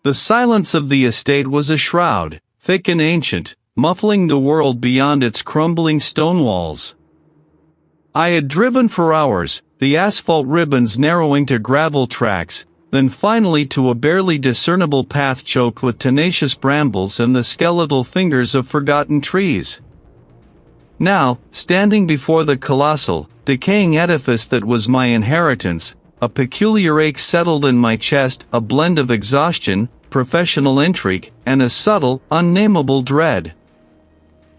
The silence of the estate was a shroud, thick and ancient, muffling the world beyond its crumbling stone walls. I had driven for hours, the asphalt ribbons narrowing to gravel tracks, then finally to a barely discernible path choked with tenacious brambles and the skeletal fingers of forgotten trees. Now, standing before the colossal, decaying edifice that was my inheritance, a peculiar ache settled in my chest, a blend of exhaustion, professional intrigue, and a subtle, unnameable dread.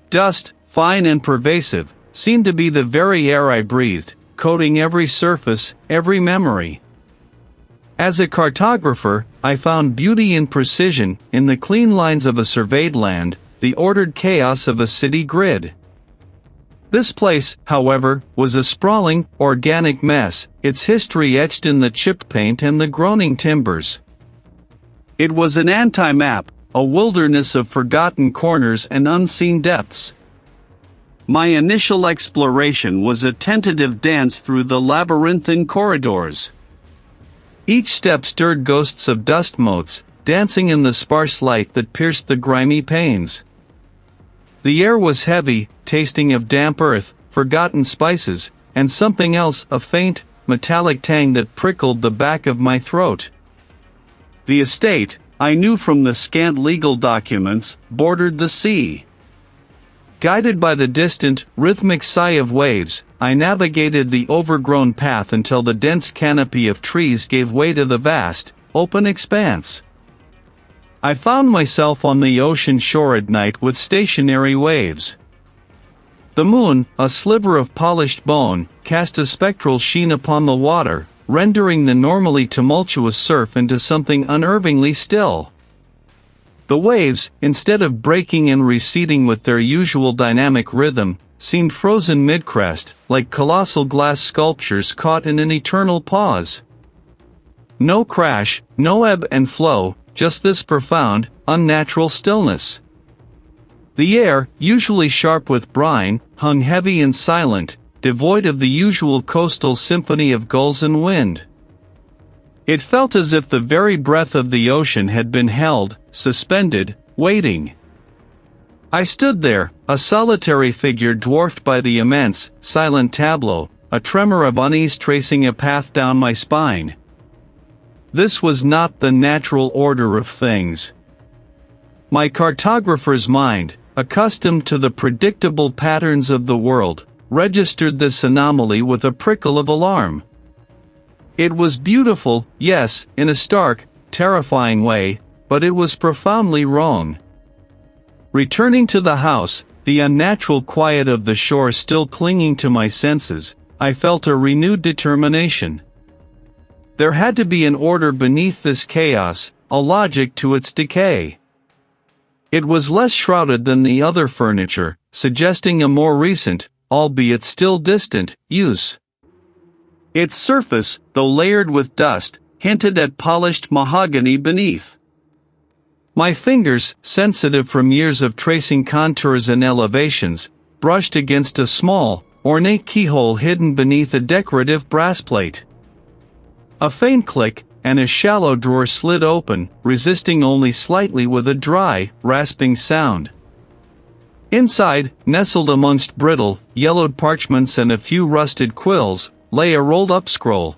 Dust, fine and pervasive, seemed to be the very air I breathed, coating every surface, every memory. As a cartographer, I found beauty in precision, in the clean lines of a surveyed land, the ordered chaos of a city grid. This place, however, was a sprawling, organic mess, its history etched in the chipped paint and the groaning timbers. It was an anti-map, a wilderness of forgotten corners and unseen depths. My initial exploration was a tentative dance through the labyrinthine corridors. Each step stirred ghosts of dust motes, dancing in the sparse light that pierced the grimy panes. The air was heavy, tasting of damp earth, forgotten spices, and something else, a faint, metallic tang that prickled the back of my throat. The estate, I knew from the scant legal documents, bordered the sea. Guided by the distant, rhythmic sigh of waves, I navigated the overgrown path until the dense canopy of trees gave way to the vast, open expanse. I found myself on the ocean shore at night with stationary waves. The moon, a sliver of polished bone, cast a spectral sheen upon the water, rendering the normally tumultuous surf into something unnervingly still. The waves, instead of breaking and receding with their usual dynamic rhythm, seemed frozen mid-crest, like colossal glass sculptures caught in an eternal pause. No crash, no ebb and flow, just this profound, unnatural stillness. The air, usually sharp with brine, hung heavy and silent, devoid of the usual coastal symphony of gulls and wind. It felt as if the very breath of the ocean had been held, suspended, waiting. I stood there, a solitary figure dwarfed by the immense, silent tableau, a tremor of unease tracing a path down my spine. This was not the natural order of things. My cartographer's mind, accustomed to the predictable patterns of the world, registered this anomaly with a prickle of alarm. It was beautiful, yes, in a stark, terrifying way, but it was profoundly wrong. Returning to the house, the unnatural quiet of the shore still clinging to my senses, I felt a renewed determination. There had to be an order beneath this chaos, a logic to its decay. It was less shrouded than the other furniture, suggesting a more recent, albeit still distant, use. Its surface, though layered with dust, hinted at polished mahogany beneath. My fingers, sensitive from years of tracing contours and elevations, brushed against a small, ornate keyhole hidden beneath a decorative brass plate. A faint click, and a shallow drawer slid open, resisting only slightly with a dry, rasping sound. Inside, nestled amongst brittle, yellowed parchments and a few rusted quills, lay a rolled-up scroll.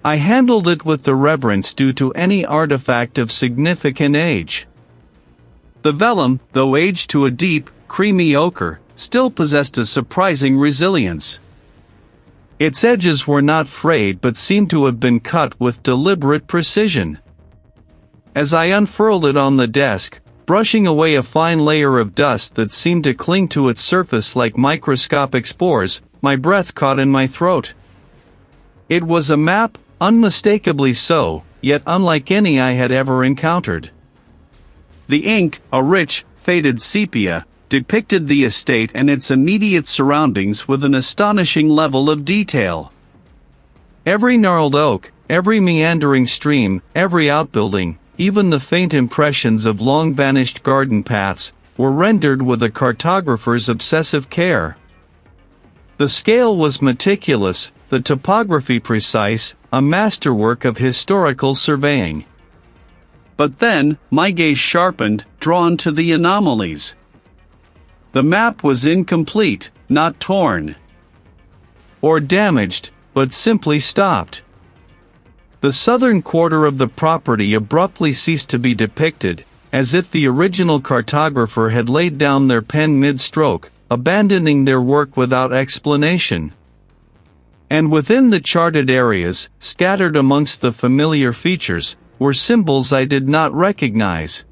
I handled it with the reverence due to any artifact of significant age. The vellum, though aged to a deep, creamy ochre, still possessed a surprising resilience. Its edges were not frayed but seemed to have been cut with deliberate precision. As I unfurled it on the desk, brushing away a fine layer of dust that seemed to cling to its surface like microscopic spores, my breath caught in my throat. It was a map, unmistakably so, yet unlike any I had ever encountered. The ink, a rich, faded sepia, depicted the estate and its immediate surroundings with an astonishing level of detail. Every gnarled oak, every meandering stream, every outbuilding, even the faint impressions of long-vanished garden paths, were rendered with a cartographer's obsessive care. The scale was meticulous, the topography precise, a masterwork of historical surveying. But then, my gaze sharpened, drawn to the anomalies. The map was incomplete, not torn or damaged, but simply stopped. The southern quarter of the property abruptly ceased to be depicted, as if the original cartographer had laid down their pen mid-stroke, abandoning their work without explanation. And within the charted areas, scattered amongst the familiar features, were symbols I did not recognize.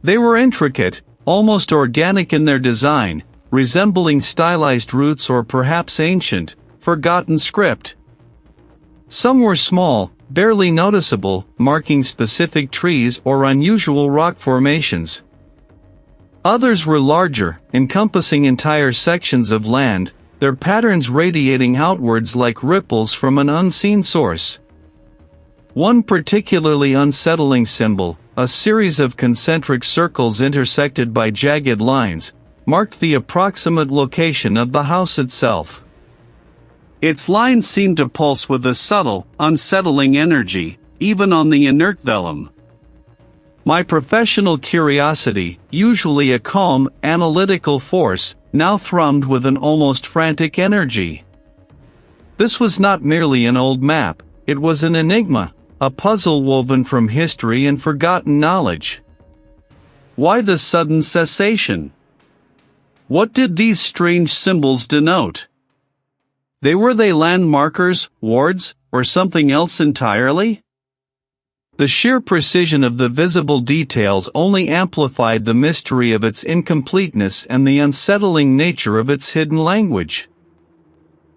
They were intricate, almost organic in their design, resembling stylized roots or perhaps ancient, forgotten script. Some were small, barely noticeable, marking specific trees or unusual rock formations. Others were larger, encompassing entire sections of land, their patterns radiating outwards like ripples from an unseen source. One particularly unsettling symbol, a series of concentric circles intersected by jagged lines, marked the approximate location of the house itself. Its lines seemed to pulse with a subtle, unsettling energy, even on the inert vellum. My professional curiosity, usually a calm, analytical force, now thrummed with an almost frantic energy. This was not merely an old map, it was an enigma, a puzzle woven from history and forgotten knowledge. Why the sudden cessation? What did these strange symbols denote? Were they landmarkers, wards, or something else entirely? The sheer precision of the visible details only amplified the mystery of its incompleteness and the unsettling nature of its hidden language.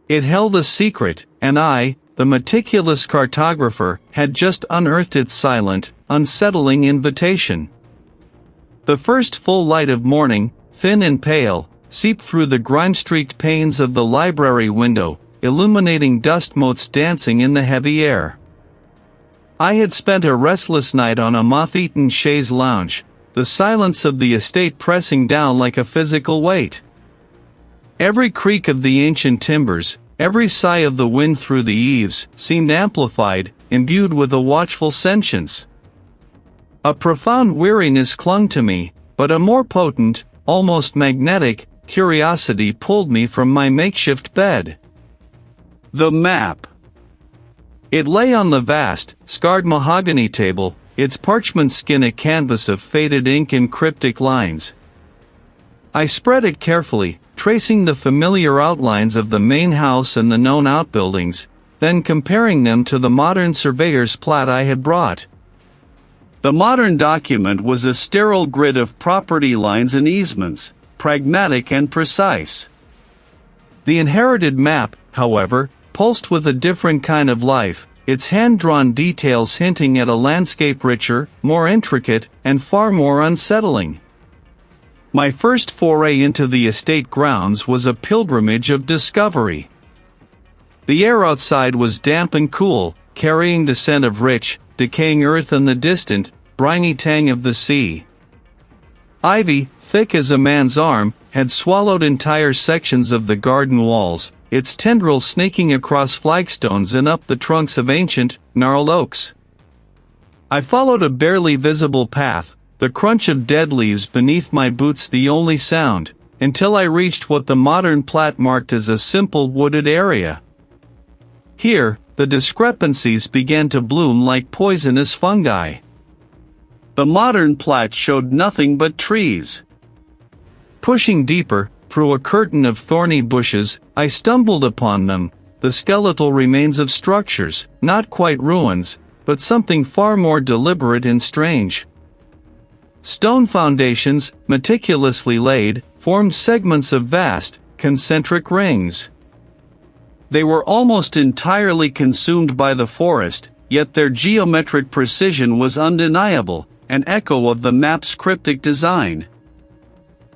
It held a secret, and I, the meticulous cartographer, had just unearthed its silent, unsettling invitation. The first full light of morning, thin and pale, seeped through the grime-streaked panes of the library window, illuminating dust motes dancing in the heavy air. I had spent a restless night on a moth-eaten chaise lounge, the silence of the estate pressing down like a physical weight. Every creak of the ancient timbers, every sigh of the wind through the eaves, seemed amplified, imbued with a watchful sentience. A profound weariness clung to me, but a more potent, almost magnetic, curiosity pulled me from my makeshift bed. The map. It lay on the vast, scarred mahogany table, its parchment skin a canvas of faded ink and cryptic lines. I spread it carefully, tracing the familiar outlines of the main house and the known outbuildings, then comparing them to the modern surveyor's plat I had brought. The modern document was a sterile grid of property lines and easements, pragmatic and precise. The inherited map, however, pulsed with a different kind of life, its hand-drawn details hinting at a landscape richer, more intricate, and far more unsettling. My first foray into the estate grounds was a pilgrimage of discovery. The air outside was damp and cool, carrying the scent of rich, decaying earth and the distant, briny tang of the sea. Ivy, thick as a man's arm, had swallowed entire sections of the garden walls, its tendrils snaking across flagstones and up the trunks of ancient, gnarled oaks. I followed a barely visible path, the crunch of dead leaves beneath my boots the only sound, until I reached what the modern plat marked as a simple wooded area. Here, the discrepancies began to bloom like poisonous fungi. The modern plat showed nothing but trees. Pushing deeper, through a curtain of thorny bushes, I stumbled upon them, the skeletal remains of structures, not quite ruins, but something far more deliberate and strange. Stone foundations, meticulously laid, formed segments of vast, concentric rings. They were almost entirely consumed by the forest, yet their geometric precision was undeniable, an echo of the map's cryptic design.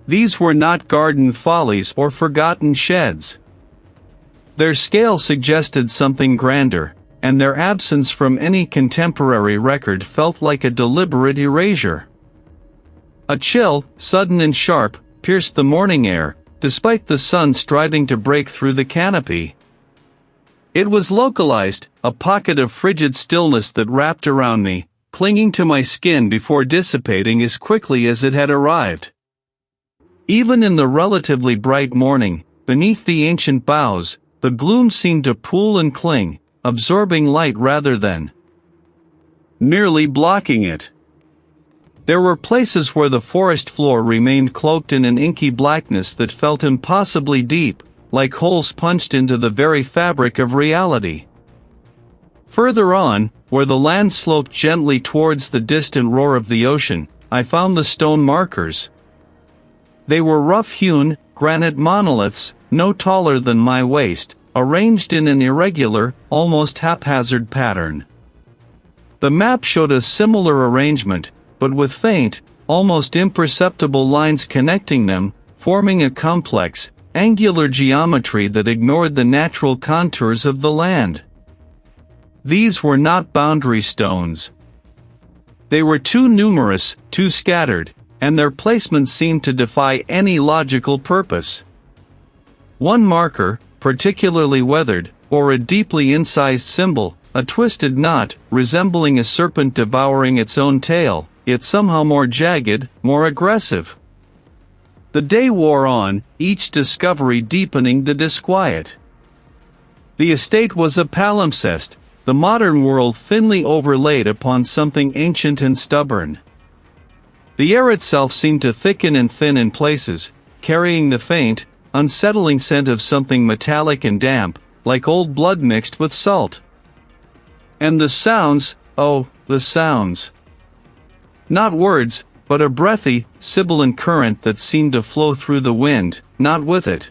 These were not garden follies or forgotten sheds. Their scale suggested something grander, and their absence from any contemporary record felt like a deliberate erasure. A chill, sudden and sharp, pierced the morning air, despite the sun striving to break through the canopy. It was localized, a pocket of frigid stillness that wrapped around me, clinging to my skin before dissipating as quickly as it had arrived. Even in the relatively bright morning, beneath the ancient boughs, the gloom seemed to pool and cling, absorbing light rather than merely blocking it. There were places where the forest floor remained cloaked in an inky blackness that felt impossibly deep, like holes punched into the very fabric of reality. Further on, where the land sloped gently towards the distant roar of the ocean, I found the stone markers. They were rough-hewn, granite monoliths, no taller than my waist, arranged in an irregular, almost haphazard pattern. The map showed a similar arrangement, but with faint, almost imperceptible lines connecting them, forming a complex, angular geometry that ignored the natural contours of the land. These were not boundary stones. They were too numerous, too scattered, and their placement seemed to defy any logical purpose. One marker, particularly weathered, bore a deeply incised symbol, a twisted knot, resembling a serpent devouring its own tail, yet somehow more jagged, more aggressive. The day wore on, each discovery deepening the disquiet. The estate was a palimpsest, the modern world thinly overlaid upon something ancient and stubborn. The air itself seemed to thicken and thin in places, carrying the faint, unsettling scent of something metallic and damp, like old blood mixed with salt. And the sounds, oh, the sounds. Not words, but a breathy, sibilant current that seemed to flow through the wind, not with it.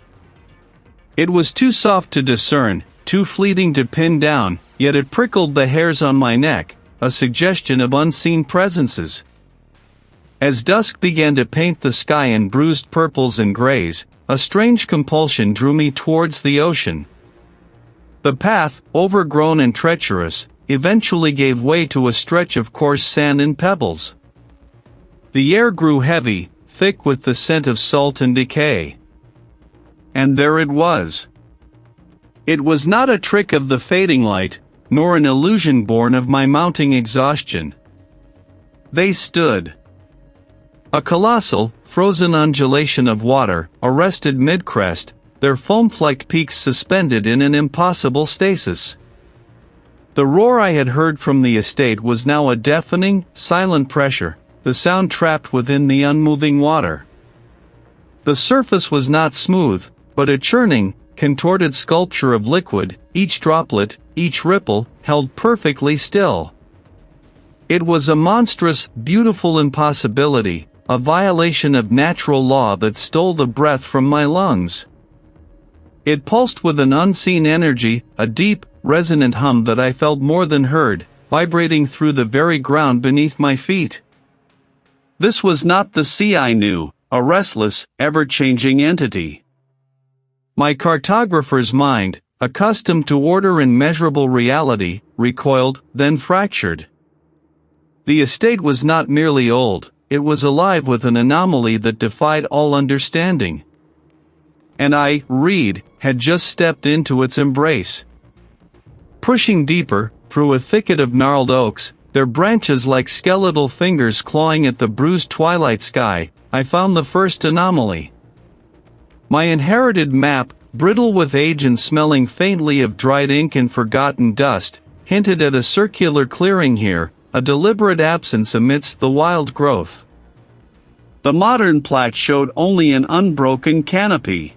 It was too soft to discern, too fleeting to pin down, yet it prickled the hairs on my neck, a suggestion of unseen presences. As dusk began to paint the sky in bruised purples and grays, a strange compulsion drew me towards the ocean. The path, overgrown and treacherous, eventually gave way to a stretch of coarse sand and pebbles. The air grew heavy, thick with the scent of salt and decay. And there it was. It was not a trick of the fading light, nor an illusion born of my mounting exhaustion. They stood. A colossal, frozen undulation of water, arrested mid-crest, their foam-flecked peaks suspended in an impossible stasis. The roar I had heard from the estate was now a deafening, silent pressure, the sound trapped within the unmoving water. The surface was not smooth, but a churning, contorted sculpture of liquid, each droplet, each ripple, held perfectly still. It was a monstrous, beautiful impossibility, a violation of natural law that stole the breath from my lungs. It pulsed with an unseen energy, a deep, resonant hum that I felt more than heard, vibrating through the very ground beneath my feet. This was not the sea I knew, a restless, ever-changing entity. My cartographer's mind, accustomed to order and measurable reality, recoiled, then fractured. The estate was not merely old, it was alive with an anomaly that defied all understanding. And I, Reed, had just stepped into its embrace. Pushing deeper, through a thicket of gnarled oaks, their branches like skeletal fingers clawing at the bruised twilight sky, I found the first anomaly. My inherited map, brittle with age and smelling faintly of dried ink and forgotten dust, hinted at a circular clearing here, a deliberate absence amidst the wild growth. The modern plat showed only an unbroken canopy.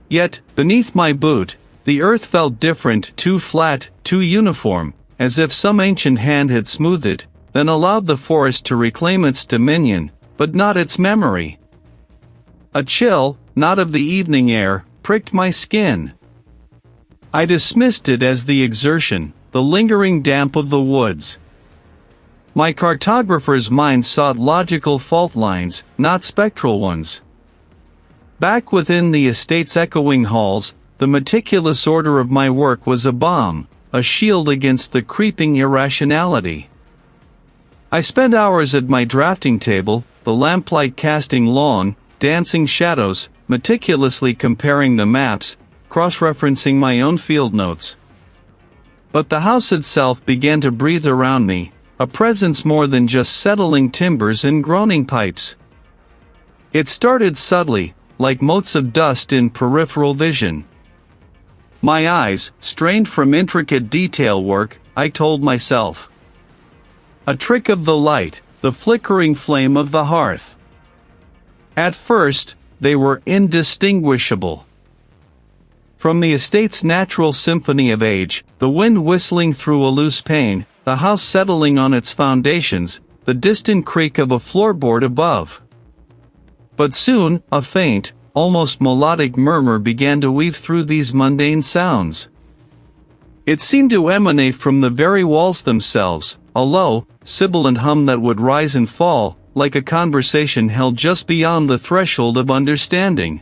Yet, beneath my boot, the earth felt different, too flat, too uniform, as if some ancient hand had smoothed it, then allowed the forest to reclaim its dominion, but not its memory. A chill, not of the evening air, pricked my skin. I dismissed it as the exertion, the lingering damp of the woods. My cartographer's mind sought logical fault lines, not spectral ones. Back within the estate's echoing halls, the meticulous order of my work was a balm, a shield against the creeping irrationality. I spent hours at my drafting table, the lamplight casting long, dancing shadows, meticulously comparing the maps, cross-referencing my own field notes. But the house itself began to breathe around me, a presence more than just settling timbers and groaning pipes. It started subtly, like motes of dust in peripheral vision. My eyes, strained from intricate detail work, I told myself. A trick of the light, the flickering flame of the hearth. At first, they were indistinguishable. From the estate's natural symphony of age, the wind whistling through a loose pane, the house settling on its foundations, the distant creak of a floorboard above. But soon, a faint, almost melodic murmur began to weave through these mundane sounds. It seemed to emanate from the very walls themselves, a low, sibilant hum that would rise and fall, like a conversation held just beyond the threshold of understanding.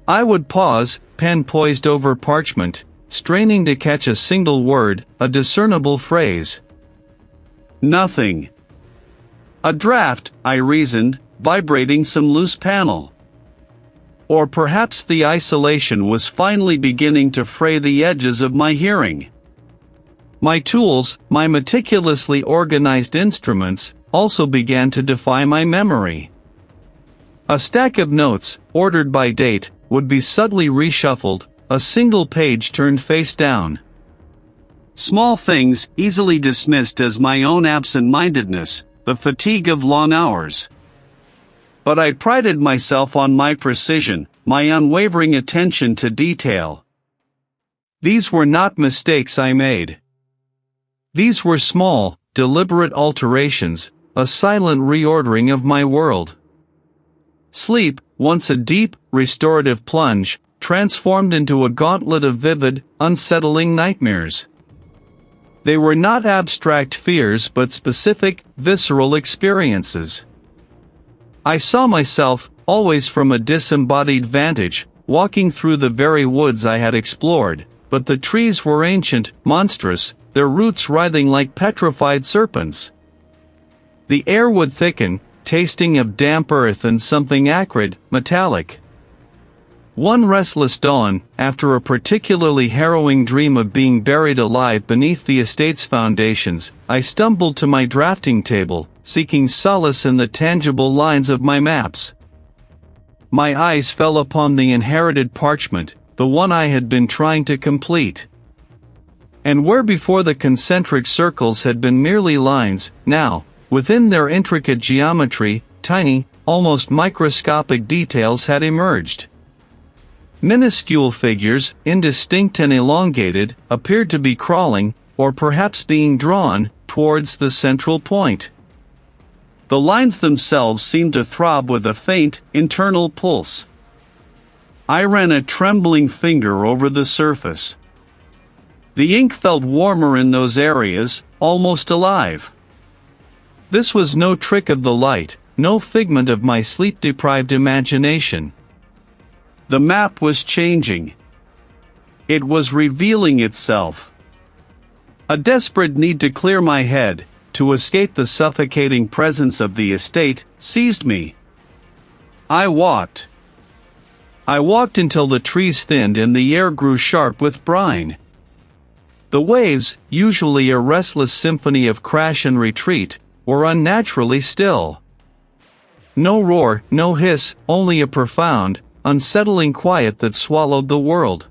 I would pause, pen poised over parchment, straining to catch a single word, a discernible phrase. Nothing. A draft, I reasoned, vibrating some loose panel. Or perhaps the isolation was finally beginning to fray the edges of my hearing. My tools, my meticulously organized instruments, also began to defy my memory. A stack of notes, ordered by date, would be subtly reshuffled, a single page turned face down. Small things, easily dismissed as my own absent-mindedness, the fatigue of long hours. But I prided myself on my precision, my unwavering attention to detail. These were not mistakes I made. These were small, deliberate alterations, a silent reordering of my world. Sleep, once a deep, restorative plunge, transformed into a gauntlet of vivid, unsettling nightmares. They were not abstract fears but specific, visceral experiences. I saw myself, always from a disembodied vantage, walking through the very woods I had explored, but the trees were ancient, monstrous, their roots writhing like petrified serpents. The air would thicken, tasting of damp earth and something acrid, metallic. One restless dawn, after a particularly harrowing dream of being buried alive beneath the estate's foundations, I stumbled to my drafting table, seeking solace in the tangible lines of my maps. My eyes fell upon the inherited parchment, the one I had been trying to complete. And where before the concentric circles had been merely lines, now, within their intricate geometry, tiny, almost microscopic details had emerged. Minuscule figures, indistinct and elongated, appeared to be crawling, or perhaps being drawn, towards the central point. The lines themselves seemed to throb with a faint, internal pulse. I ran a trembling finger over the surface. The ink felt warmer in those areas, almost alive. This was no trick of the light, no figment of my sleep-deprived imagination. The map was changing. It was revealing itself. A desperate need to clear my head, to escape the suffocating presence of the estate, seized me. I walked. I walked until the trees thinned and the air grew sharp with brine. The waves, usually a restless symphony of crash and retreat, were unnaturally still. No roar, no hiss, only a profound, unsettling quiet that swallowed the world.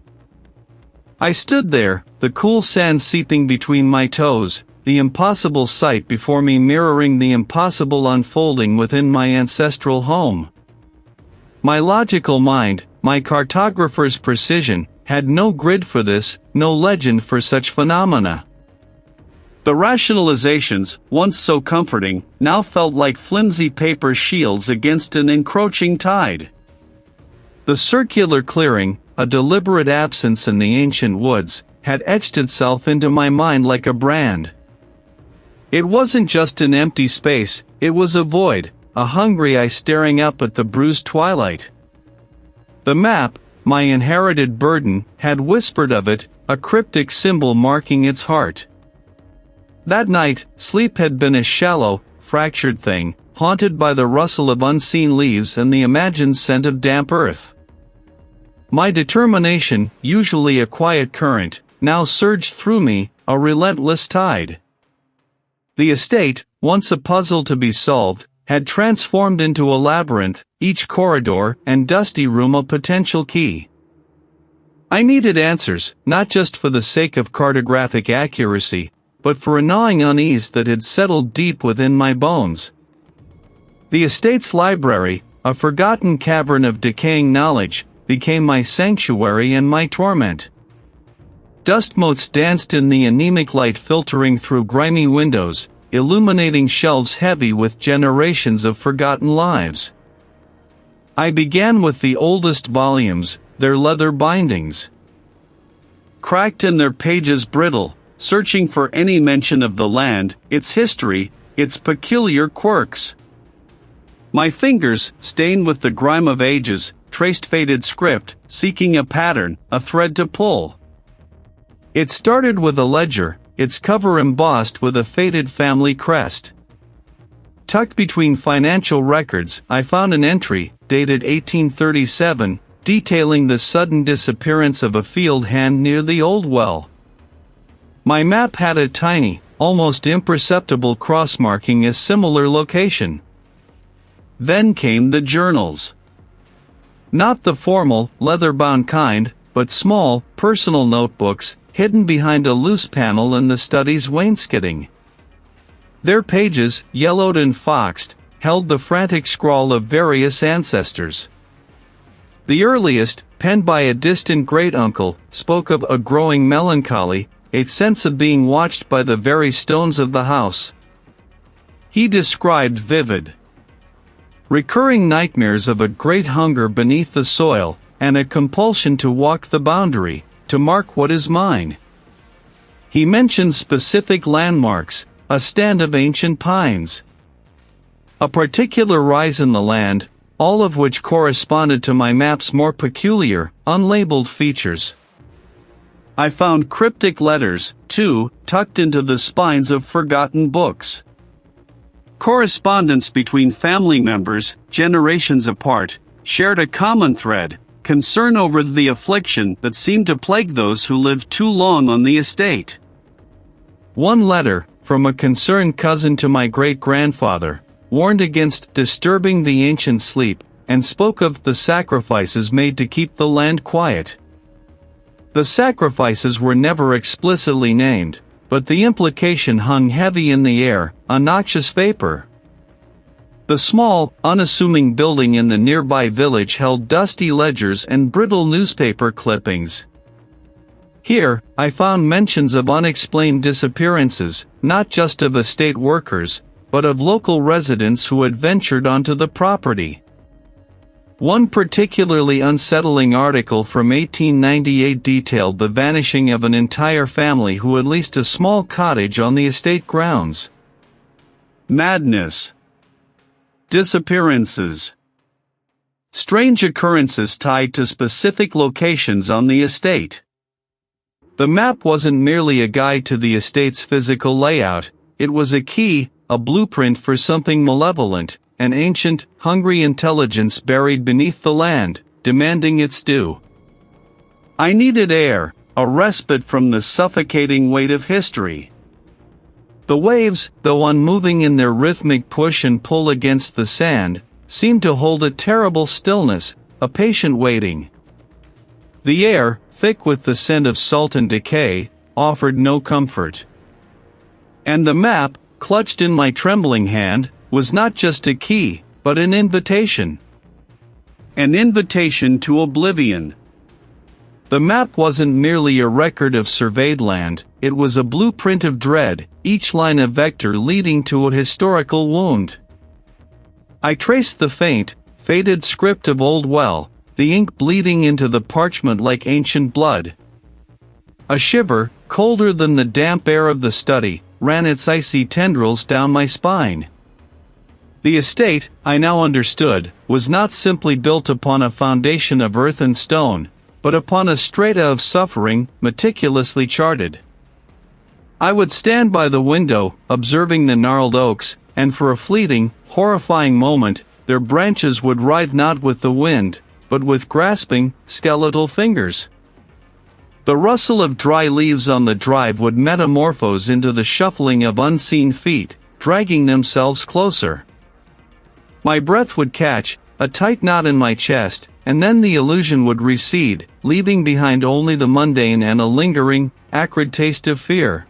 I stood there, the cool sand seeping between my toes, the impossible sight before me mirroring the impossible unfolding within my ancestral home. My logical mind, my cartographer's precision, had no grid for this, no legend for such phenomena. The rationalizations, once so comforting, now felt like flimsy paper shields against an encroaching tide. The circular clearing, a deliberate absence in the ancient woods, had etched itself into my mind like a brand. It wasn't just an empty space, it was a void, a hungry eye staring up at the bruised twilight. The map, my inherited burden, had whispered of it, a cryptic symbol marking its heart. That night, sleep had been a shallow, fractured thing, haunted by the rustle of unseen leaves and the imagined scent of damp earth. My determination, usually a quiet current, now surged through me, a relentless tide. The estate, once a puzzle to be solved, had transformed into a labyrinth, each corridor and dusty room a potential key. I needed answers, not just for the sake of cartographic accuracy, but for a gnawing unease that had settled deep within my bones. The estate's library, a forgotten cavern of decaying knowledge, became my sanctuary and my torment. Dust motes danced in the anemic light filtering through grimy windows, illuminating shelves heavy with generations of forgotten lives. I began with the oldest volumes, their leather bindings. Cracked and their pages brittle, searching for any mention of the land, its history, its peculiar quirks. My fingers, stained with the grime of ages, traced faded script, seeking a pattern, a thread to pull. It started with a ledger, its cover embossed with a faded family crest. Tucked between financial records, I found an entry, dated 1837, detailing the sudden disappearance of a field hand near the old well. My map had a tiny, almost imperceptible cross marking a similar location. Then came the journals. Not the formal, leather-bound kind, but small, personal notebooks, hidden behind a loose panel in the study's wainscoting. Their pages, yellowed and foxed, held the frantic scrawl of various ancestors. The earliest, penned by a distant great-uncle, spoke of a growing melancholy, a sense of being watched by the very stones of the house. He described vivid, recurring nightmares of a great hunger beneath the soil, and a compulsion to walk the boundary, to mark what is mine. He mentioned specific landmarks, a stand of ancient pines, a particular rise in the land, all of which corresponded to my map's more peculiar, unlabeled features. I found cryptic letters, too, tucked into the spines of forgotten books. Correspondence between family members, generations apart, shared a common thread, concern over the affliction that seemed to plague those who lived too long on the estate. One letter, from a concerned cousin to my great-grandfather, warned against disturbing the ancient sleep, and spoke of the sacrifices made to keep the land quiet. The sacrifices were never explicitly named, but the implication hung heavy in the air, a noxious vapor. The small, unassuming building in the nearby village held dusty ledgers and brittle newspaper clippings. Here, I found mentions of unexplained disappearances, not just of estate workers, but of local residents who had ventured onto the property. One particularly unsettling article from 1898 detailed the vanishing of an entire family who had leased a small cottage on the estate grounds. Madness. Disappearances. Strange occurrences tied to specific locations on the estate. The map wasn't merely a guide to the estate's physical layout, it was a key, a blueprint for something malevolent, an ancient, hungry intelligence buried beneath the land, demanding its due. I needed air, a respite from the suffocating weight of history. The waves, though unmoving in their rhythmic push and pull against the sand, seemed to hold a terrible stillness, a patient waiting. The air, thick with the scent of salt and decay, offered no comfort. And the map, clutched in my trembling hand, was not just a key, but an invitation. An invitation to oblivion. The map wasn't merely a record of surveyed land, it was a blueprint of dread, each line a vector leading to a historical wound. I traced the faint, faded script of Old Well, the ink bleeding into the parchment like ancient blood. A shiver, colder than the damp air of the study, ran its icy tendrils down my spine. The estate, I now understood, was not simply built upon a foundation of earth and stone, but upon a strata of suffering, meticulously charted. I would stand by the window, observing the gnarled oaks, and for a fleeting, horrifying moment, their branches would writhe not with the wind, but with grasping, skeletal fingers. The rustle of dry leaves on the drive would metamorphose into the shuffling of unseen feet, dragging themselves closer. My breath would catch, a tight knot in my chest, and then the illusion would recede, leaving behind only the mundane and a lingering, acrid taste of fear.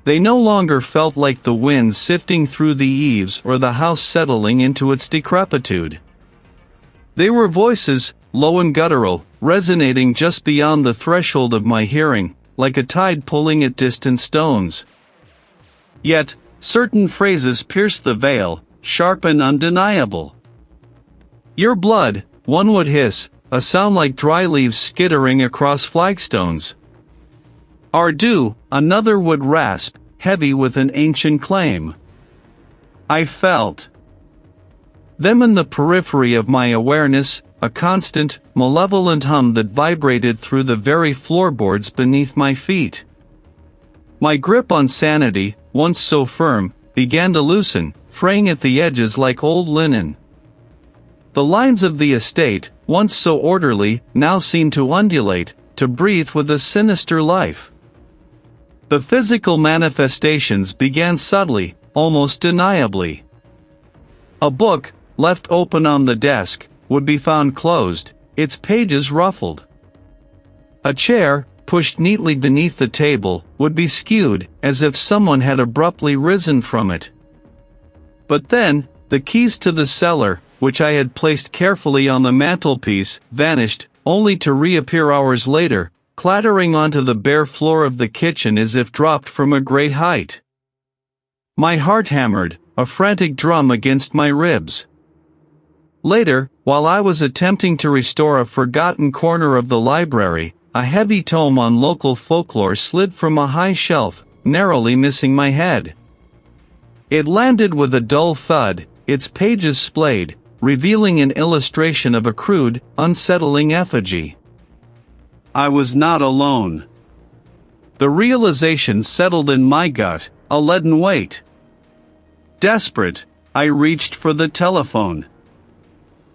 They no longer felt like the wind sifting through the eaves or the house settling into its decrepitude. They were voices, low and guttural, resonating just beyond the threshold of my hearing, like a tide pulling at distant stones. Yet, certain phrases pierced the veil, sharp and undeniable. "Your blood," one would hiss, a sound like dry leaves skittering across flagstones. "Our dew," another would rasp, heavy with an ancient claim. I felt them in the periphery of my awareness, a constant, malevolent hum that vibrated through the very floorboards beneath my feet. My grip on sanity, once so firm, began to loosen, fraying at the edges like old linen. The lines of the estate, once so orderly, now seemed to undulate, to breathe with a sinister life. The physical manifestations began subtly, almost deniably. A book, left open on the desk, would be found closed, its pages ruffled. A chair, pushed neatly beneath the table, would be skewed, as if someone had abruptly risen from it. But then, the keys to the cellar, which I had placed carefully on the mantelpiece, vanished, only to reappear hours later, clattering onto the bare floor of the kitchen as if dropped from a great height. My heart hammered, a frantic drum against my ribs. Later, while I was attempting to restore a forgotten corner of the library, a heavy tome on local folklore slid from a high shelf, narrowly missing my head. It landed with a dull thud, its pages splayed, revealing an illustration of a crude, unsettling effigy. I was not alone. The realization settled in my gut, a leaden weight. Desperate, I reached for the telephone.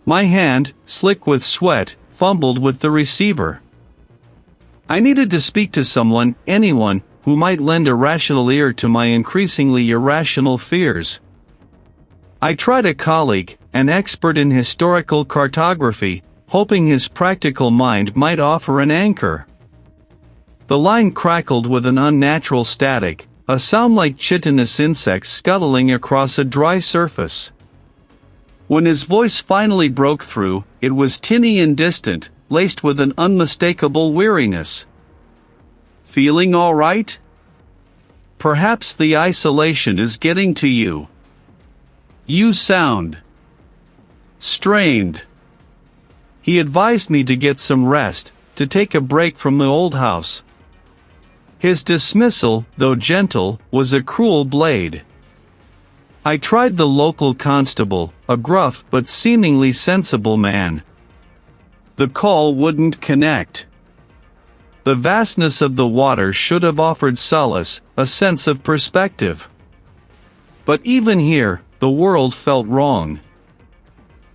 My hand, slick with sweat, fumbled with the receiver. I needed to speak to someone, anyone, who might lend a rational ear to my increasingly irrational fears. I tried a colleague, an expert in historical cartography, hoping his practical mind might offer an anchor. The line crackled with an unnatural static, a sound like chitinous insects scuttling across a dry surface. When his voice finally broke through, it was tinny and distant, laced with an unmistakable weariness. "Feeling all right? Perhaps the isolation is getting to you. You sound strained." He advised me to get some rest, to take a break from the old house. His dismissal, though gentle, was a cruel blade. I tried the local constable, a gruff but seemingly sensible man. The call wouldn't connect. The vastness of the water should have offered solace, a sense of perspective. But even here, the world felt wrong.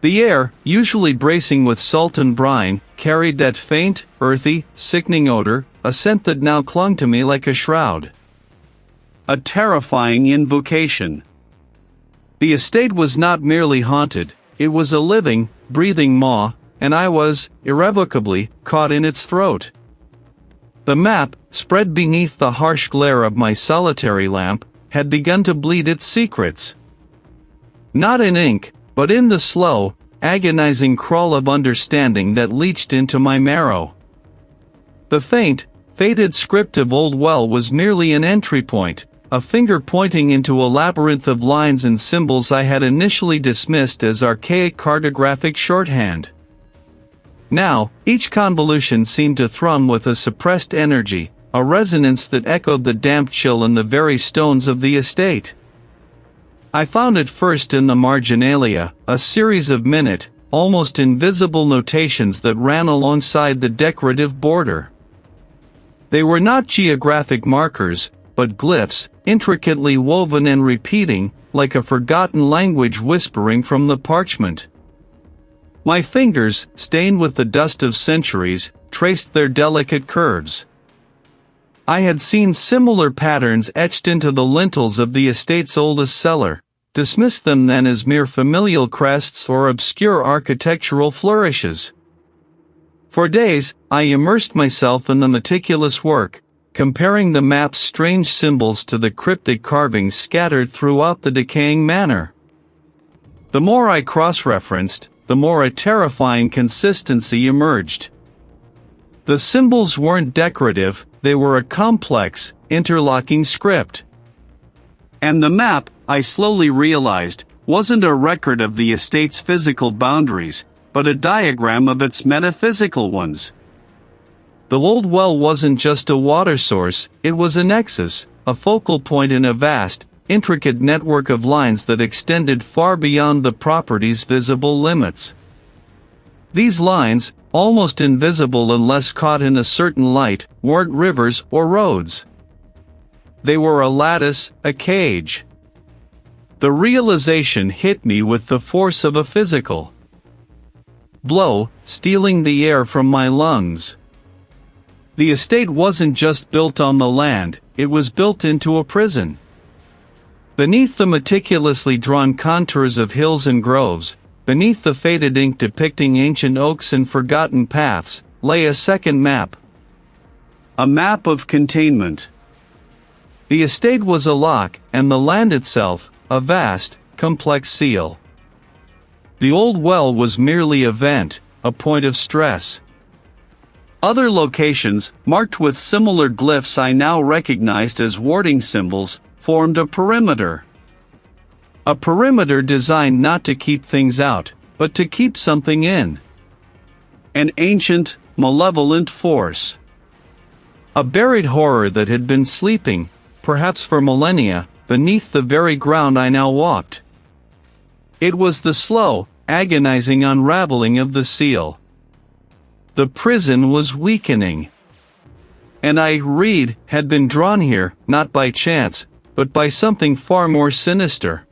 The air, usually bracing with salt and brine, carried that faint, earthy, sickening odor, a scent that now clung to me like a shroud. A terrifying invocation. The estate was not merely haunted, it was a living, breathing maw, and I was, irrevocably, caught in its throat. The map, spread beneath the harsh glare of my solitary lamp, had begun to bleed its secrets. Not in ink, but in the slow, agonizing crawl of understanding that leached into my marrow. The faint, faded script of Old Well was merely an entry point, a finger pointing into a labyrinth of lines and symbols I had initially dismissed as archaic cartographic shorthand. Now, each convolution seemed to thrum with a suppressed energy, a resonance that echoed the damp chill in the very stones of the estate. I found it first in the marginalia, a series of minute, almost invisible notations that ran alongside the decorative border. They were not geographic markers, but glyphs, intricately woven and repeating, like a forgotten language whispering from the parchment. My fingers, stained with the dust of centuries, traced their delicate curves. I had seen similar patterns etched into the lintels of the estate's oldest cellar, dismissed them then as mere familial crests or obscure architectural flourishes. For days, I immersed myself in the meticulous work, comparing the map's strange symbols to the cryptic carvings scattered throughout the decaying manor. The more I cross-referenced, the more a terrifying consistency emerged. The symbols weren't decorative, they were a complex, interlocking script. And the map, I slowly realized, wasn't a record of the estate's physical boundaries, but a diagram of its metaphysical ones. The old well wasn't just a water source, it was a nexus, a focal point in a vast, intricate network of lines that extended far beyond the property's visible limits. These lines, almost invisible unless caught in a certain light, weren't rivers or roads. They were a lattice, a cage. The realization hit me with the force of a physical blow, stealing the air from my lungs. The estate wasn't just built on the land, it was built into a prison. Beneath the meticulously drawn contours of hills and groves, beneath the faded ink depicting ancient oaks and forgotten paths, lay a second map. A map of containment. The estate was a lock, and the land itself, a vast, complex seal. The old well was merely a vent, a point of stress. Other locations, marked with similar glyphs I now recognized as warding symbols, formed a perimeter. A perimeter designed not to keep things out, but to keep something in. An ancient, malevolent force. A buried horror that had been sleeping, perhaps for millennia, beneath the very ground I now walked. It was the slow, agonizing unraveling of the seal. The prison was weakening. And I, Reed, had been drawn here, not by chance, but by something far more sinister.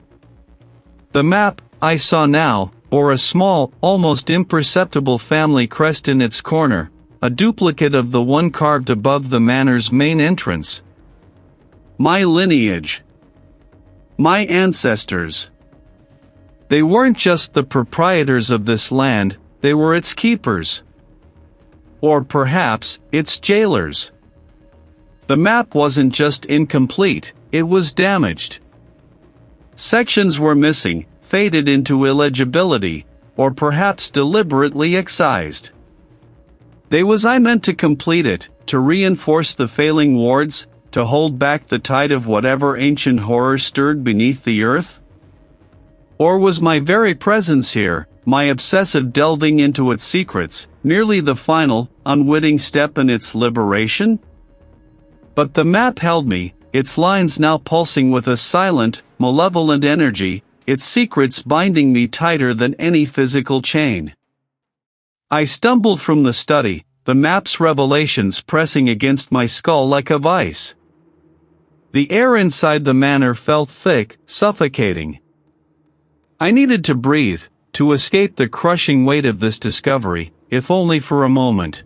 The map, I saw now, bore a small, almost imperceptible family crest in its corner, a duplicate of the one carved above the manor's main entrance. My lineage. My ancestors. They weren't just the proprietors of this land, they were its keepers. Or perhaps, its jailers. The map wasn't just incomplete, it was damaged. Sections were missing, faded into illegibility, or perhaps deliberately excised. I meant to complete it, to reinforce the failing wards, to hold back the tide of whatever ancient horror stirred beneath the earth? Or was my very presence here, my obsessive delving into its secrets, merely the final, unwitting step in its liberation? But the map held me, its lines now pulsing with a silent, malevolent energy, its secrets binding me tighter than any physical chain. I stumbled from the study, the map's revelations pressing against my skull like a vice. The air inside the manor felt thick, suffocating. I needed to breathe, to escape the crushing weight of this discovery, if only for a moment.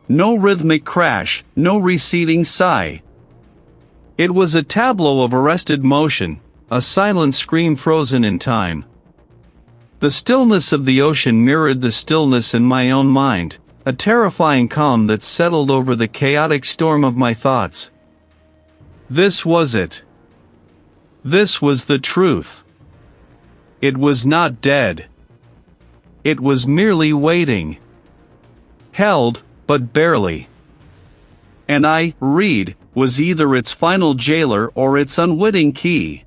No rhythmic crash, no receding sigh. It was a tableau of arrested motion, a silent scream frozen in time. The stillness of the ocean mirrored the stillness in my own mind, a terrifying calm that settled over the chaotic storm of my thoughts. This was it. This was the truth. It was not dead. It was merely waiting. Held, but barely. And I, Reed, was either its final jailer or its unwitting key.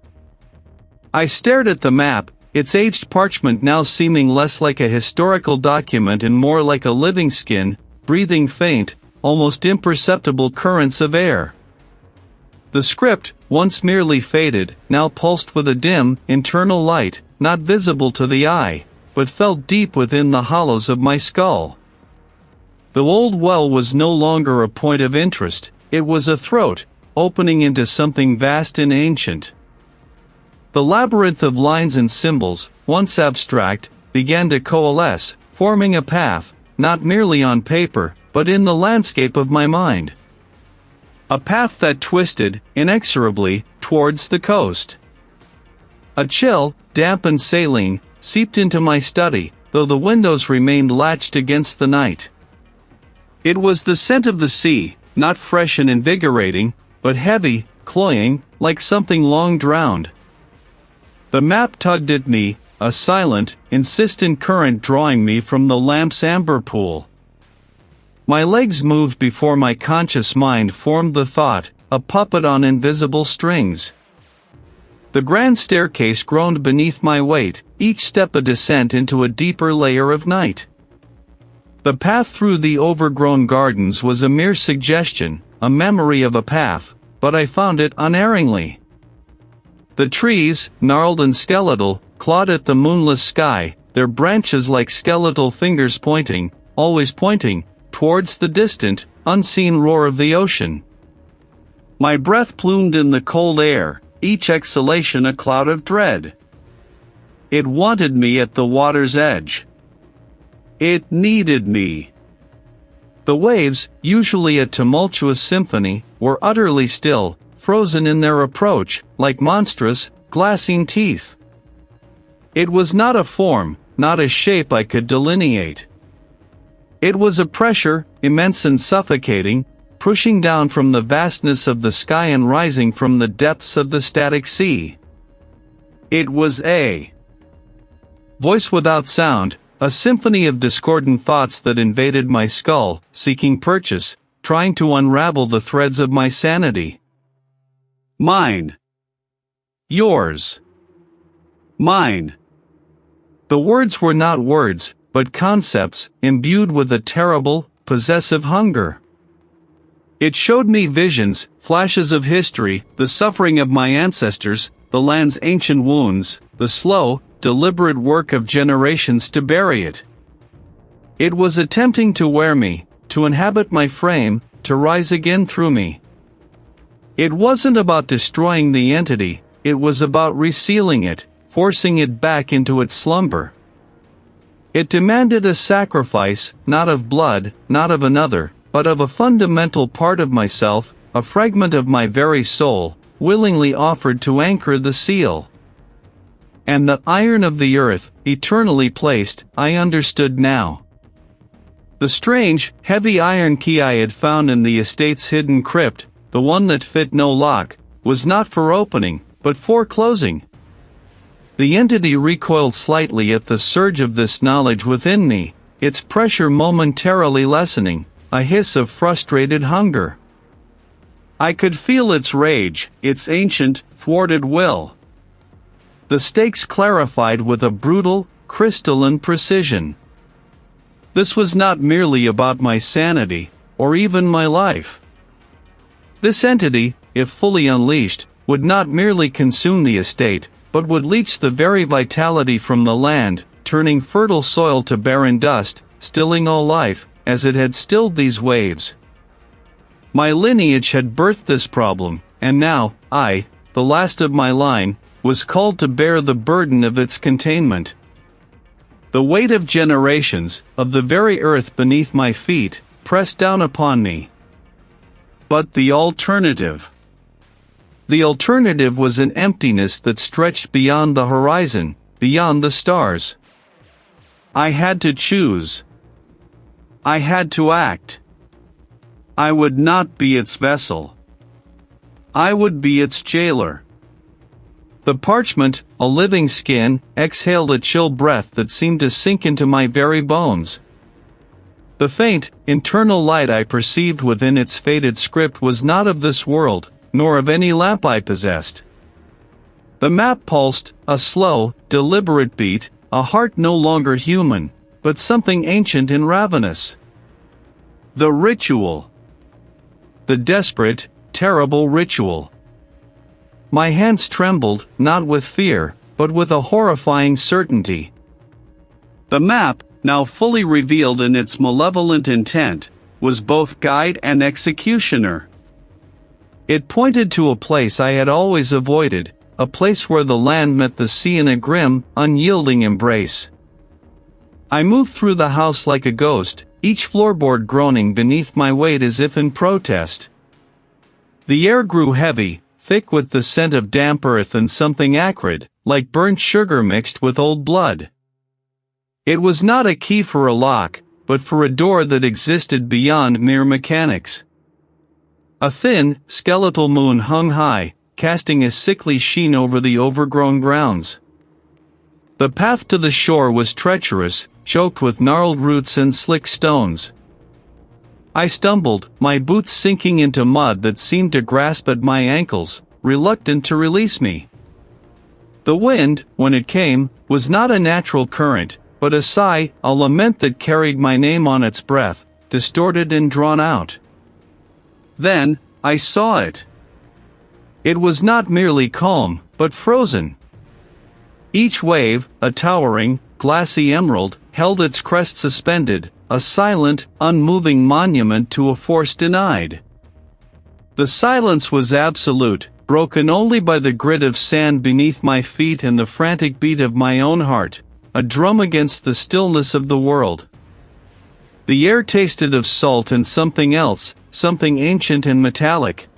I stared at the map, its aged parchment now seeming less like a historical document and more like a living skin, breathing faint, almost imperceptible currents of air. The script, once merely faded, now pulsed with a dim, internal light, not visible to the eye, but felt deep within the hollows of my skull. The old well was no longer a point of interest, it was a throat, opening into something vast and ancient. The labyrinth of lines and symbols, once abstract, began to coalesce, forming a path, not merely on paper, but in the landscape of my mind. A path that twisted, inexorably, towards the coast. A chill, damp and saline, seeped into my study, though the windows remained latched against the night. It was the scent of the sea, not fresh and invigorating, but heavy, cloying, like something long drowned. The map tugged at me, a silent, insistent current drawing me from the lamp's amber pool. My legs moved before my conscious mind formed the thought, a puppet on invisible strings. The grand staircase groaned beneath my weight, each step a descent into a deeper layer of night. The path through the overgrown gardens was a mere suggestion, a memory of a path, but I found it unerringly. The trees, gnarled and skeletal, clawed at the moonless sky, their branches like skeletal fingers pointing, always pointing, towards the distant, unseen roar of the ocean. My breath plumed in the cold air, each exhalation a cloud of dread. It wanted me at the water's edge. It needed me. The waves, usually a tumultuous symphony, were utterly still, frozen in their approach, like monstrous, glassing teeth. It was not a form, not a shape I could delineate. It was a pressure, immense and suffocating, pushing down from the vastness of the sky and rising from the depths of the static sea. It was a voice without sound, a symphony of discordant thoughts that invaded my skull, seeking purchase, trying to unravel the threads of my sanity. Mine. Yours. Mine. The words were not words, but concepts, imbued with a terrible, possessive hunger. It showed me visions, flashes of history, the suffering of my ancestors, the land's ancient wounds, the slow, deliberate work of generations to bury it. It was attempting to wear me, to inhabit my frame, to rise again through me. It wasn't about destroying the entity, it was about resealing it, forcing it back into its slumber. It demanded a sacrifice, not of blood, not of another, but of a fundamental part of myself, a fragment of my very soul, willingly offered to anchor the seal. And the iron of the earth, eternally placed, I understood now. The strange, heavy iron key I had found in the estate's hidden crypt, the one that fit no lock, was not for opening, but for closing. The entity recoiled slightly at the surge of this knowledge within me, its pressure momentarily lessening, a hiss of frustrated hunger. I could feel its rage, its ancient, thwarted will. The stakes clarified with a brutal, crystalline precision. This was not merely about my sanity, or even my life. This entity, if fully unleashed, would not merely consume the estate, but would leach the very vitality from the land, turning fertile soil to barren dust, stilling all life, as it had stilled these waves. My lineage had birthed this problem, and now, I, the last of my line, was called to bear the burden of its containment. The weight of generations, of the very earth beneath my feet, pressed down upon me. But the alternative. The alternative was an emptiness that stretched beyond the horizon, beyond the stars. I had to choose. I had to act. I would not be its vessel. I would be its jailer. The parchment, a living skin, exhaled a chill breath that seemed to sink into my very bones. The faint, internal light I perceived within its faded script was not of this world, nor of any lamp I possessed. The map pulsed, a slow, deliberate beat, a heart no longer human, but something ancient and ravenous. The ritual. The desperate, terrible ritual. My hands trembled, not with fear, but with a horrifying certainty. The map, now fully revealed in its malevolent intent, was both guide and executioner. It pointed to a place I had always avoided, a place where the land met the sea in a grim, unyielding embrace. I moved through the house like a ghost, each floorboard groaning beneath my weight as if in protest. The air grew heavy, thick with the scent of damp earth and something acrid, like burnt sugar mixed with old blood. It was not a key for a lock, but for a door that existed beyond mere mechanics. A thin, skeletal moon hung high, casting a sickly sheen over the overgrown grounds. The path to the shore was treacherous, choked with gnarled roots and slick stones. I stumbled, my boots sinking into mud that seemed to grasp at my ankles, reluctant to release me. The wind, when it came, was not a natural current, but a sigh, a lament that carried my name on its breath, distorted and drawn out. Then, I saw it. It was not merely calm, but frozen. Each wave, a towering, glassy emerald, held its crest suspended, a silent, unmoving monument to a force denied. The silence was absolute, broken only by the grit of sand beneath my feet and the frantic beat of my own heart, a drum against the stillness of the world. The air tasted of salt and something else, something ancient and metallic.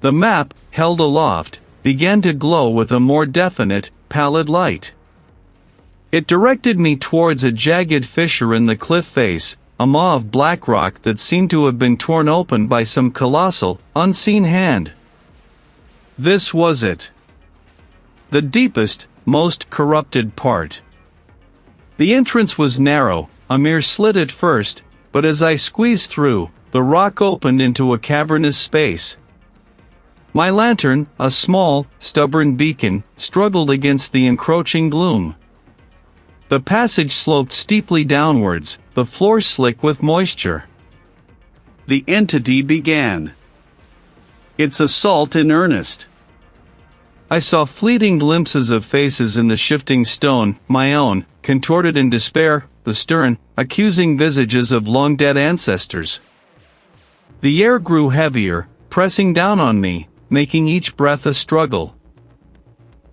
The map, held aloft, began to glow with a more definite, pallid light. It directed me towards a jagged fissure in the cliff face, a maw of black rock that seemed to have been torn open by some colossal, unseen hand. This was it. The deepest, most corrupted part. The entrance was narrow, a mere slit at first, but as I squeezed through, the rock opened into a cavernous space. My lantern, a small, stubborn beacon, struggled against the encroaching gloom. The passage sloped steeply downwards, the floor slick with moisture. The entity began its assault in earnest. I saw fleeting glimpses of faces in the shifting stone, my own, contorted in despair, the stern, accusing visages of long-dead ancestors. The air grew heavier, pressing down on me, making each breath a struggle.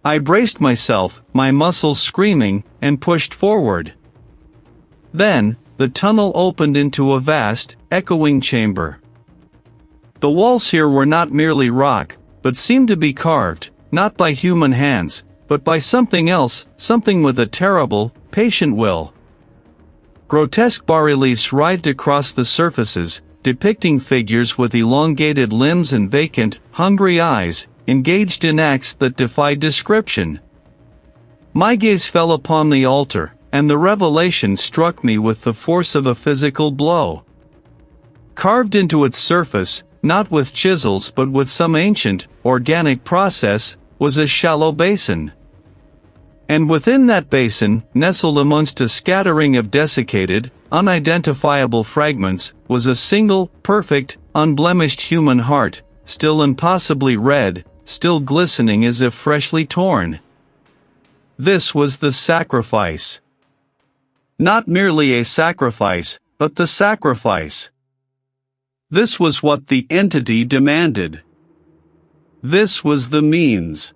I braced myself, my muscles screaming, and pushed forward. Then, the tunnel opened into a vast, echoing chamber. The walls here were not merely rock, but seemed to be carved, not by human hands, but by something else, something with a terrible, patient will. Grotesque bas-reliefs writhed across the surfaces, depicting figures with elongated limbs and vacant, hungry eyes, engaged in acts that defied description. My gaze fell upon the altar, and the revelation struck me with the force of a physical blow. Carved into its surface, not with chisels but with some ancient, organic process, was a shallow basin. And within that basin, nestled amongst a scattering of desiccated, unidentifiable fragments, was a single, perfect, unblemished human heart, still impossibly red, still glistening as if freshly torn. This was the sacrifice. Not merely a sacrifice, but the sacrifice. This was what the entity demanded. This was the means.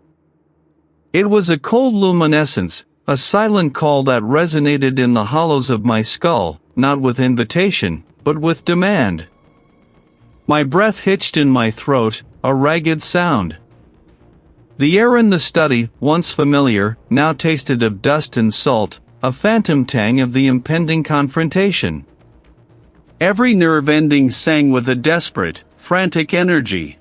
It was a cold luminescence, a silent call that resonated in the hollows of my skull, not with invitation, but with demand. My breath hitched in my throat, a ragged sound. The air in the study, once familiar, now tasted of dust and salt, a phantom tang of the impending confrontation. Every nerve ending sang with a desperate, frantic energy.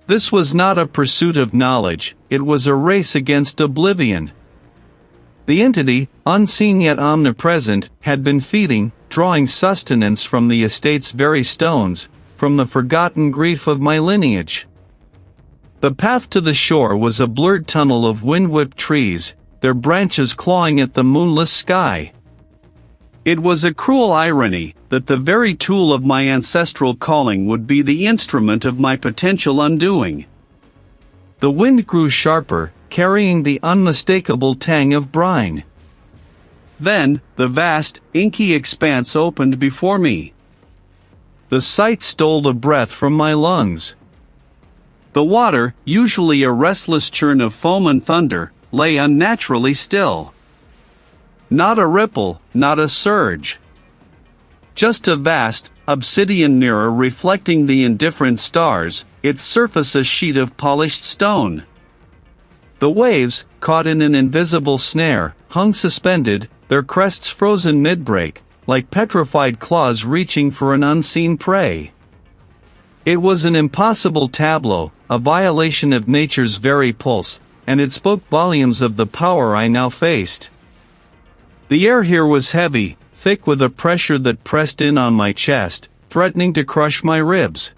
This was not a pursuit of knowledge, it was a race against oblivion. The entity, unseen yet omnipresent, had been feeding, drawing sustenance from the estate's very stones, from the forgotten grief of my lineage. The path to the shore was a blurred tunnel of wind-whipped trees, their branches clawing at the moonless sky. It was a cruel irony that the very tool of my ancestral calling would be the instrument of my potential undoing. The wind grew sharper, carrying the unmistakable tang of brine. Then, the vast, inky expanse opened before me. The sight stole the breath from my lungs. The water, usually a restless churn of foam and thunder, lay unnaturally still. Not a ripple, not a surge. just a vast, obsidian mirror reflecting the indifferent stars, its surface a sheet of polished stone. The waves, caught in an invisible snare, hung suspended, their crests frozen mid-break, like petrified claws reaching for an unseen prey. It was an impossible tableau, a violation of nature's very pulse, and it spoke volumes of the power I now faced. The air here was heavy, thick with a pressure that pressed in on my chest, threatening to crush my ribs.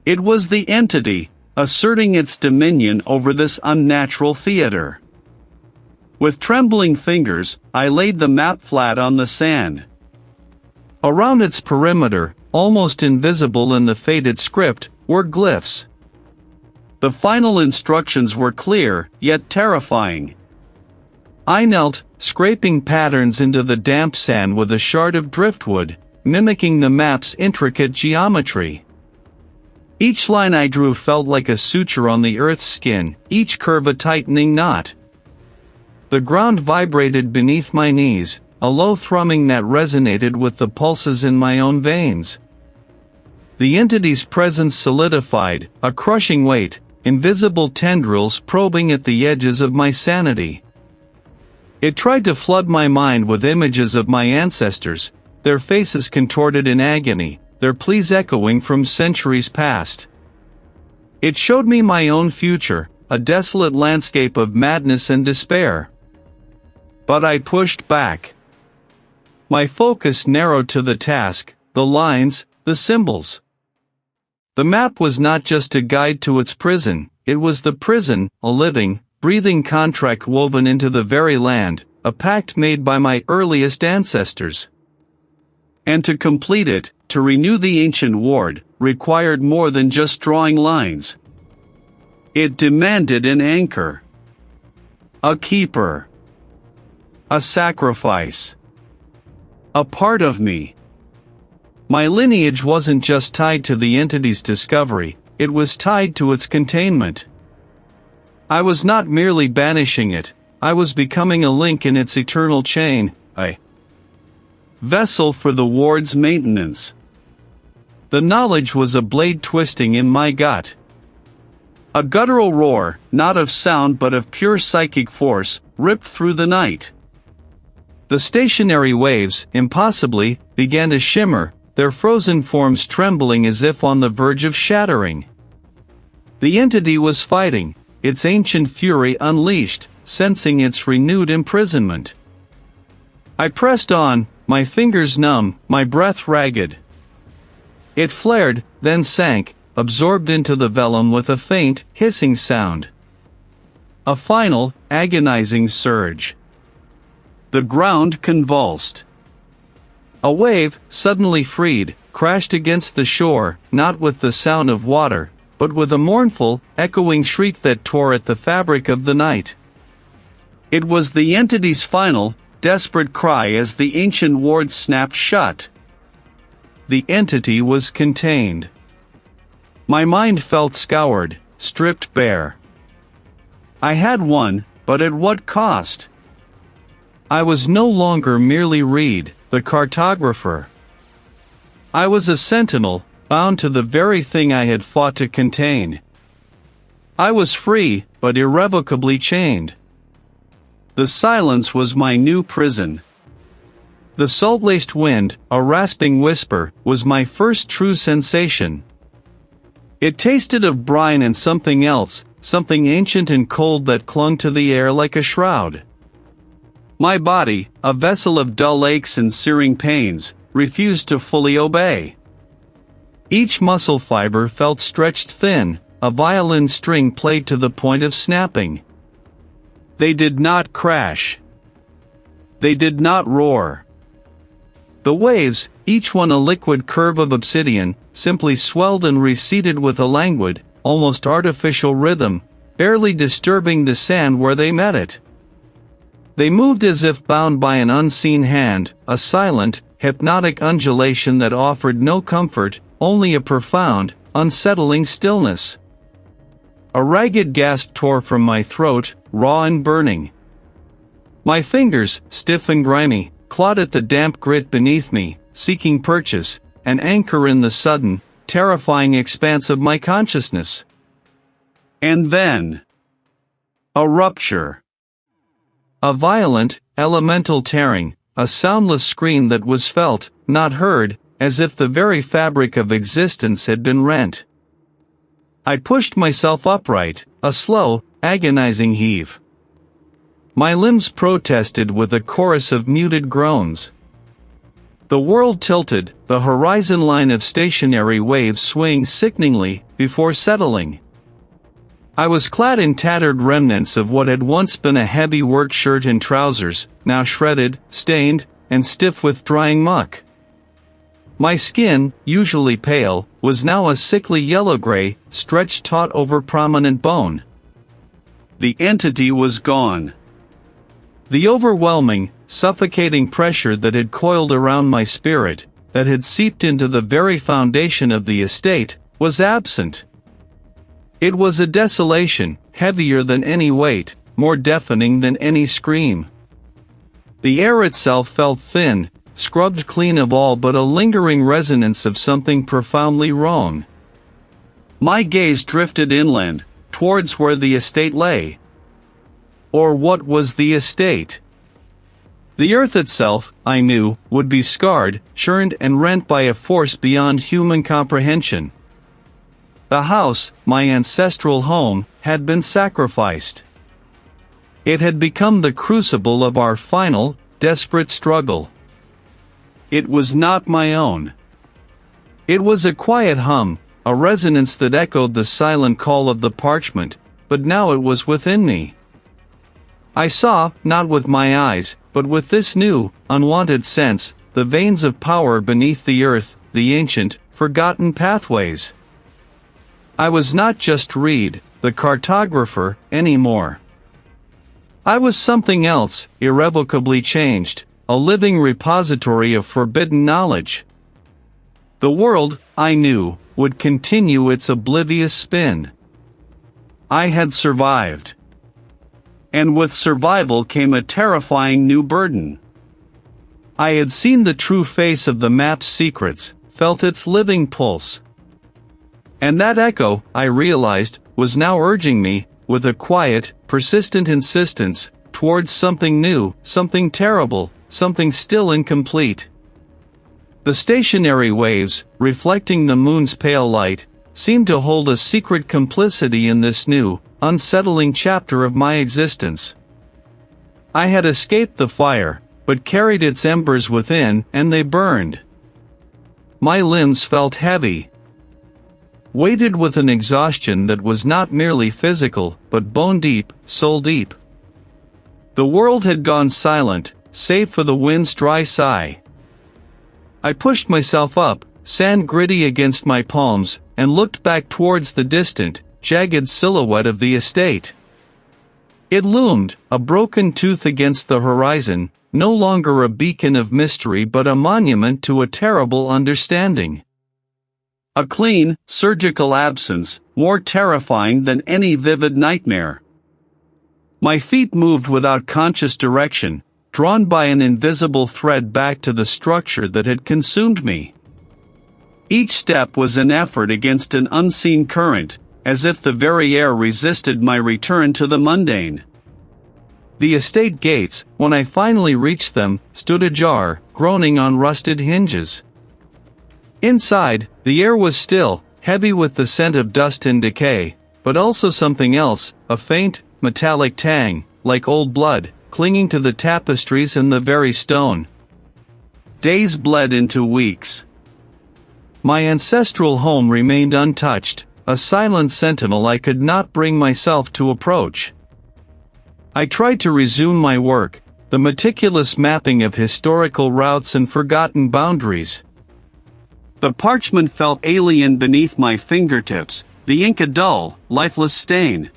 It was the entity, asserting its dominion over this unnatural theater. With trembling fingers, I laid the map flat on the sand. Around its perimeter, almost invisible in the faded script, were glyphs. The final instructions were clear, yet terrifying. I knelt, scraping patterns into the damp sand with a shard of driftwood, mimicking the map's intricate geometry. Each line I drew felt like a suture on the earth's skin, each curve a tightening knot. The ground vibrated beneath my knees, a low thrumming that resonated with the pulses in my own veins. The entity's presence solidified, a crushing weight, invisible tendrils probing at the edges of my sanity. It tried to flood my mind with images of my ancestors, their faces contorted in agony, their pleas echoing from centuries past. It showed me my own future, a desolate landscape of madness and despair. But I pushed back. My focus narrowed to the task, the lines, the symbols. The map was not just a guide to its prison, it was the prison, a living, breathing contract woven into the very land, a pact made by my earliest ancestors. And to complete it, to renew the ancient ward, required more than just drawing lines. It demanded an anchor. A keeper. A sacrifice. A part of me. My lineage wasn't just tied to the entity's discovery, it was tied to its containment. I was not merely banishing it, I was becoming a link in its eternal chain, a vessel for the ward's maintenance. The knowledge was a blade twisting in my gut. A guttural roar, not of sound but of pure psychic force, ripped through the night. The stationary waves, impossibly, began to shimmer, their frozen forms trembling as if on the verge of shattering. The entity was fighting, its ancient fury unleashed, sensing its renewed imprisonment. I pressed on, my fingers numb, my breath ragged. It flared, then sank, absorbed into the vellum with a faint, hissing sound. A final, agonizing surge. The ground convulsed. A wave, suddenly freed, crashed against the shore, not with the sound of water, but with a mournful, echoing shriek that tore at the fabric of the night. It was the entity's final, desperate cry as the ancient ward snapped shut. The entity was contained. My mind felt scoured, stripped bare. I had won, but at what cost? I was no longer merely Reed, the cartographer. I was a sentinel, bound to the very thing I had fought to contain. I was free, but irrevocably chained. The silence was my new prison. The salt-laced wind, a rasping whisper, was my first true sensation. It tasted of brine and something else, something ancient and cold that clung to the air like a shroud. My body, a vessel of dull aches and searing pains, refused to fully obey. Each muscle fiber felt stretched thin, a violin string played to the point of snapping. They did not crash. They did not roar. The waves, each one a liquid curve of obsidian, simply swelled and receded with a languid, almost artificial rhythm, barely disturbing the sand where they met it. They moved as if bound by an unseen hand, a silent, hypnotic undulation that offered no comfort, only a profound, unsettling stillness. A ragged gasp tore from my throat, raw and burning. My fingers, stiff and grimy, clawed at the damp grit beneath me, seeking purchase, an anchor in the sudden, terrifying expanse of my consciousness. And then, a rupture. A violent, elemental tearing, a soundless scream that was felt, not heard, as if the very fabric of existence had been rent. I pushed myself upright, a slow, agonizing heave. My limbs protested with a chorus of muted groans. The world tilted, the horizon line of stationary waves swaying sickeningly, before settling. I was clad in tattered remnants of what had once been a heavy work shirt and trousers, now shredded, stained, and stiff with drying muck. My skin, usually pale, was now a sickly yellow-gray, stretched taut over prominent bone. The entity was gone. The overwhelming, suffocating pressure that had coiled around my spirit, that had seeped into the very foundation of the estate, was absent. It was a desolation, heavier than any weight, more deafening than any scream. The air itself felt thin, scrubbed clean of all but a lingering resonance of something profoundly wrong. My gaze drifted inland, towards where the estate lay. Or what was the estate? The earth itself, I knew, would be scarred, churned and rent by a force beyond human comprehension. The house, my ancestral home, had been sacrificed. It had become the crucible of our final, desperate struggle. It was not my own. It was a quiet hum, a resonance that echoed the silent call of the parchment, but now it was within me. I saw, not with my eyes, but with this new, unwanted sense, the veins of power beneath the earth, the ancient, forgotten pathways. I was not just Reed, the cartographer, anymore. I was something else, irrevocably changed, a living repository of forbidden knowledge. The world, I knew, would continue its oblivious spin. I had survived. And with survival came a terrifying new burden. I had seen the true face of the map's secrets, felt its living pulse. And that echo, I realized, was now urging me, with a quiet, persistent insistence, towards something new, something terrible, something still incomplete. The stationary waves, reflecting the moon's pale light, seemed to hold a secret complicity in this new, unsettling chapter of my existence. I had escaped the fire, but carried its embers within, and they burned. My limbs felt heavy, weighted with an exhaustion that was not merely physical, but bone-deep, soul-deep. The world had gone silent, save for the wind's dry sigh. I pushed myself up, sand gritty against my palms, and looked back towards the distant, jagged silhouette of the estate. It loomed, a broken tooth against the horizon, no longer a beacon of mystery but a monument to a terrible understanding. A clean, surgical absence, more terrifying than any vivid nightmare. My feet moved without conscious direction, drawn by an invisible thread back to the structure that had consumed me. Each step was an effort against an unseen current, as if the very air resisted my return to the mundane. The estate gates, when I finally reached them, stood ajar, groaning on rusted hinges. Inside, the air was still, heavy with the scent of dust and decay, but also something else, a faint, metallic tang, like old blood, clinging to the tapestries and the very stone. Days bled into weeks. My ancestral home remained untouched, a silent sentinel I could not bring myself to approach. I tried to resume my work, the meticulous mapping of historical routes and forgotten boundaries. The parchment felt alien beneath my fingertips, the ink a dull, lifeless stain.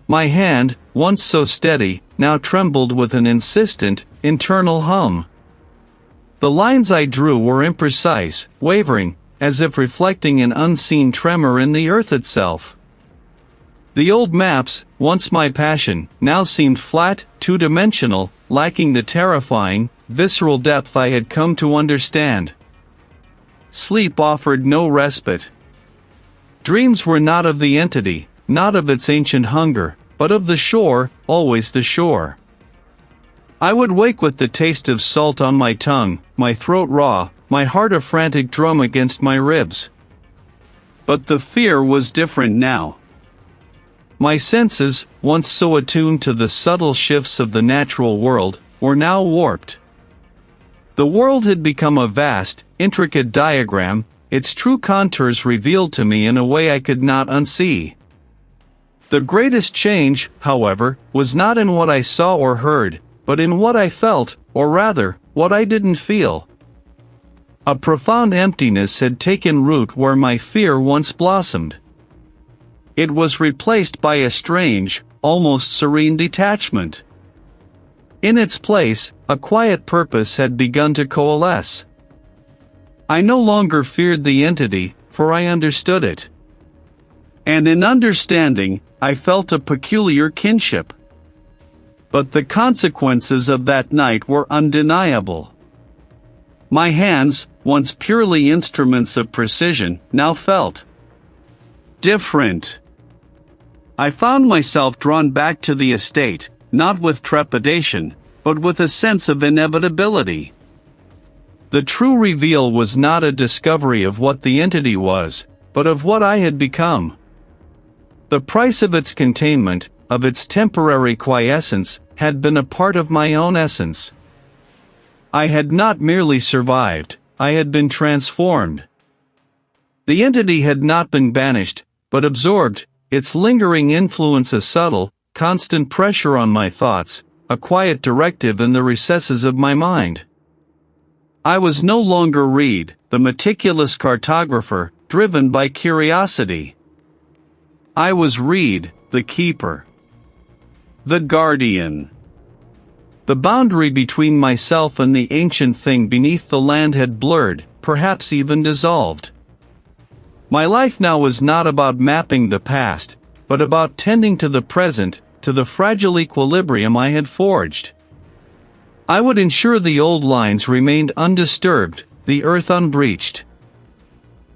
My hand, once so steady, now trembled with an insistent, internal hum. The lines I drew were imprecise, wavering, as if reflecting an unseen tremor in the earth itself. The old maps, once my passion, now seemed flat, two-dimensional, lacking the terrifying, visceral depth I had come to understand. Sleep offered no respite. Dreams were not of the entity, not of its ancient hunger, but of the shore, always the shore. I would wake with the taste of salt on my tongue, my throat raw, my heart a frantic drum against my ribs. But the fear was different now. My senses, once so attuned to the subtle shifts of the natural world, were now warped. The world had become a vast, intricate diagram, its true contours revealed to me in a way I could not unsee. The greatest change, however, was not in what I saw or heard, but in what I felt, or rather, what I didn't feel. A profound emptiness had taken root where my fear once blossomed. It was replaced by a strange, almost serene detachment. In its place, a quiet purpose had begun to coalesce. I no longer feared the entity, for I understood it. And in understanding, I felt a peculiar kinship. But the consequences of that night were undeniable. My hands, once purely instruments of precision, now felt different. I found myself drawn back to the estate, not with trepidation, but with a sense of inevitability. The true reveal was not a discovery of what the entity was, but of what I had become. The price of its containment, of its temporary quiescence, had been a part of my own essence. I had not merely survived, I had been transformed. The entity had not been banished, but absorbed, its lingering influence a subtle, constant pressure on my thoughts, a quiet directive in the recesses of my mind. I was no longer Reed, the meticulous cartographer, driven by curiosity. I was Reed, the keeper. The guardian. The boundary between myself and the ancient thing beneath the land had blurred, perhaps even dissolved. My life now was not about mapping the past, but about tending to the present, to the fragile equilibrium I had forged. I would ensure the old lines remained undisturbed, the earth unbreached.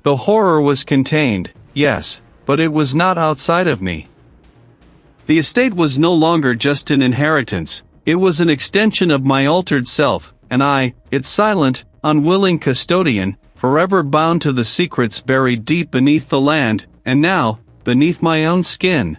The horror was contained, yes, but it was not outside of me. The estate was no longer just an inheritance, it was an extension of my altered self, and I, its silent, unwilling custodian, forever bound to the secrets buried deep beneath the land, and now, beneath my own skin.